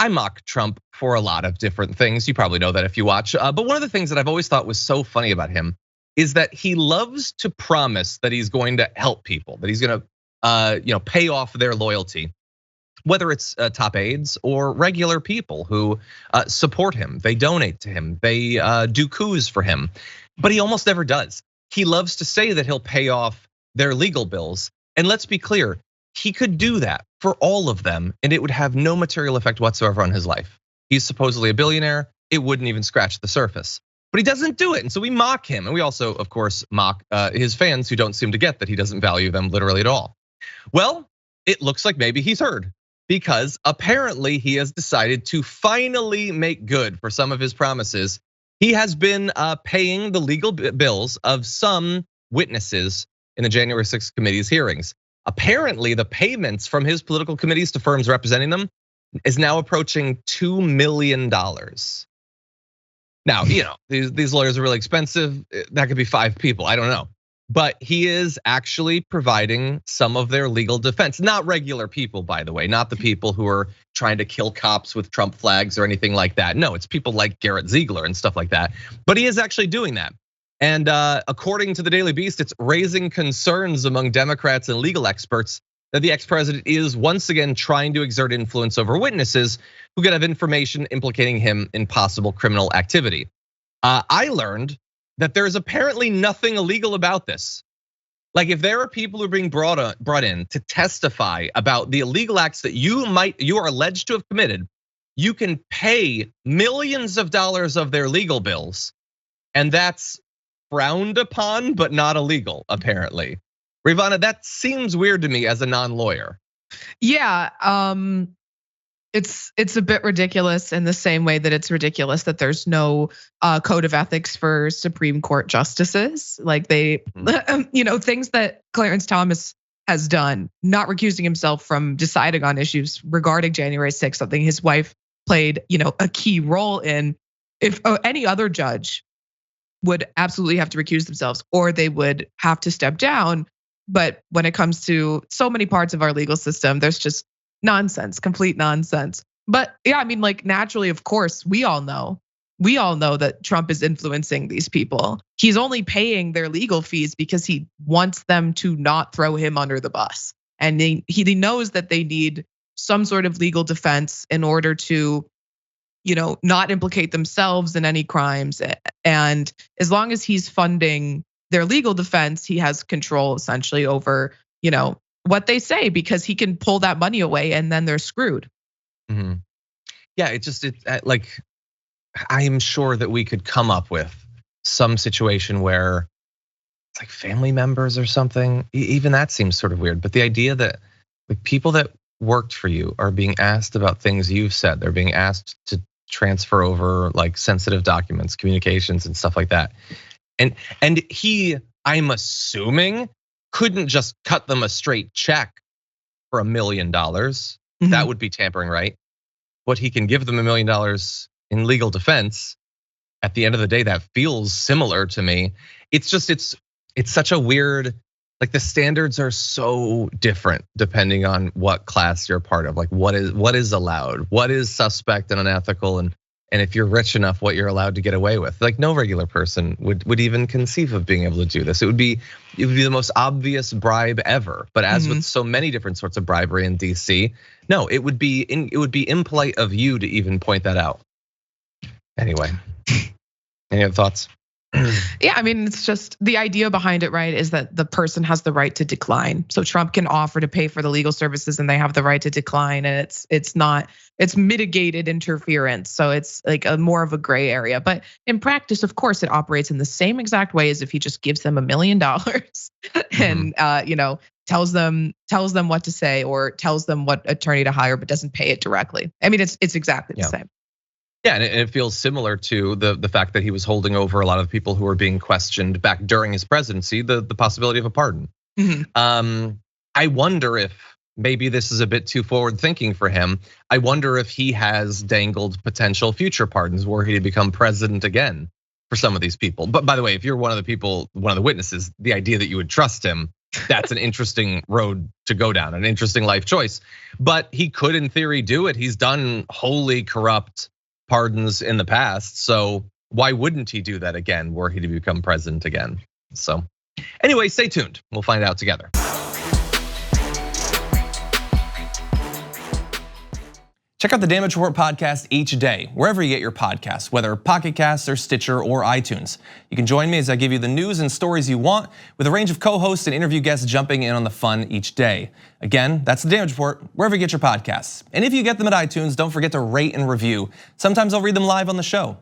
I mock Trump for a lot of different things. You probably know that if you watch. But one of the things that I've always thought was so funny about him is that he loves to promise that he's going to help people, that he's going to pay off their loyalty, whether it's top aides or regular people who support him. They donate to him. They do coups for him, but he almost never does. He loves to say that he'll pay off their legal bills. And let's be clear, he could do that for all of them and it would have no material effect whatsoever on his life. He's supposedly a billionaire. It wouldn't even scratch the surface, but he doesn't do it. And so we mock him. And we also, of course, mock his fans who don't seem to get that he doesn't value them literally at all. Well, it looks like maybe he's heard, because apparently he has decided to finally make good for some of his promises. He has been paying the legal bills of some witnesses in the January 6th committee's hearings. Apparently, the payments from his political committees to firms representing them is now approaching $2 million. Now, these lawyers are really expensive. That could be 5 people, I don't know. But he is actually providing some of their legal defense. Not regular people, by the way, not the people who are trying to kill cops with Trump flags or anything like that. No, it's people like Garrett Ziegler and stuff like that. But he is actually doing that. And according to the Daily Beast, it's raising concerns among Democrats and legal experts that the ex-president is once again trying to exert influence over witnesses who could have information implicating him in possible criminal activity. I learned that there's apparently nothing illegal about this. Like, if there are people who are being brought in to testify about the illegal acts that you are alleged to have committed, you can pay millions of dollars of their legal bills, and that's frowned upon but not illegal, apparently. Rayyvana, that seems weird to me as a non-lawyer. Yeah, it's a bit ridiculous in the same way that it's ridiculous that there's no code of ethics for Supreme Court justices. Like things that Clarence Thomas has done, not recusing himself from deciding on issues regarding January 6th, something his wife played, a key role in. If any other judge would absolutely have to recuse themselves or they would have to step down. But when it comes to so many parts of our legal system, there's just nonsense, complete nonsense. But yeah, I mean, like naturally, of course, we all know that Trump is influencing these people. He's only paying their legal fees because he wants them to not throw him under the bus. And he knows that they need some sort of legal defense in order to, not implicate themselves in any crimes. And as long as he's funding their legal defense, he has control essentially over, what they say, because he can pull that money away and then they're screwed. Mm-hmm. Yeah, I am sure that we could come up with some situation where it's like family members or something. Even that seems sort of weird. But the idea that like people that worked for you are being asked about things you've said, they're being asked to transfer over like sensitive documents, communications and stuff like that. And he, I'm assuming, couldn't just cut them a straight check for $1 million. Mm-hmm. That would be tampering, right? But he can give them $1 million in legal defense. At the end of the day, that feels similar to me. It's just, it's such a weird, like the standards are so different depending on what class you're part of. Like what is allowed, what is suspect and unethical, and if you're rich enough, what you're allowed to get away with. Like no regular person would even conceive of being able to do this. It would be the most obvious bribe ever. But as with so many different sorts of bribery in DC, no, it would be impolite of you to even point that out. Anyway, any other thoughts? Yeah, I mean, it's just the idea behind it, right? Is that the person has the right to decline. So Trump can offer to pay for the legal services and they have the right to decline. And it's mitigated interference. So it's like a more of a gray area. But in practice, of course, it operates in the same exact way as if he just gives them $1 million and tells them what to say or tells them what attorney to hire, but doesn't pay it directly. I mean, it's exactly the same. Yeah, and it feels similar to the fact that he was holding over a lot of people who were being questioned back during his presidency, the possibility of a pardon. Mm-hmm. I wonder if maybe this is a bit too forward thinking for him. I wonder if he has dangled potential future pardons were he to become president again for some of these people. But by the way, if you're one of the witnesses, the idea that you would trust him that's an interesting road to go down, an interesting life choice. But he could, in theory, do it. He's done wholly corrupt pardons in the past. So why wouldn't he do that again were he to become president again? So anyway, stay tuned. We'll find out together. Check out the Damage Report podcast each day, wherever you get your podcasts, whether Pocket Casts or Stitcher or iTunes. You can join me as I give you the news and stories you want, with a range of co-hosts and interview guests jumping in on the fun each day. Again, that's the Damage Report, wherever you get your podcasts. And if you get them at iTunes, don't forget to rate and review. Sometimes I'll read them live on the show.